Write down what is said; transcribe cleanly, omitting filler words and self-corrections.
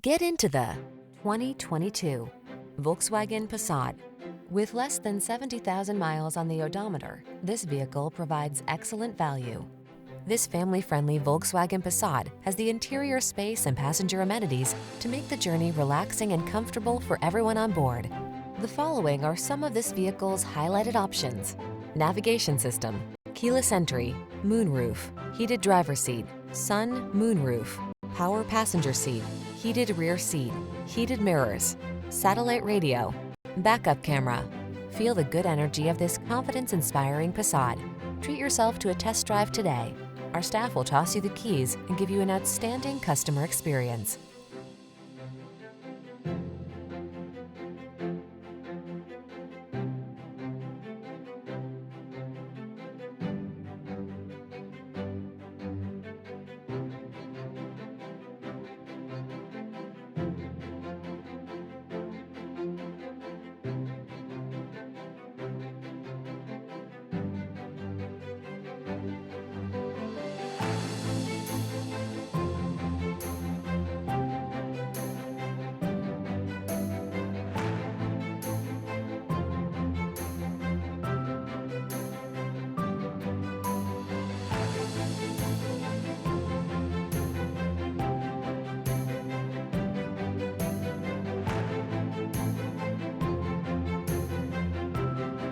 Get into the 2022 Volkswagen Passat. With less than 70,000 miles on the odometer, this vehicle provides excellent value. This family-friendly Volkswagen Passat has the interior space and passenger amenities to make the journey relaxing and comfortable for everyone on board. The following are some of this vehicle's highlighted options: navigation system, keyless entry, moonroof, heated driver's seat, sun moonroof, power passenger seat, heated rear seat, heated mirrors, satellite radio, backup camera. Feel the good energy of this confidence-inspiring Passat. Treat yourself to a test drive today. Our staff will toss you the keys and give you an outstanding customer experience.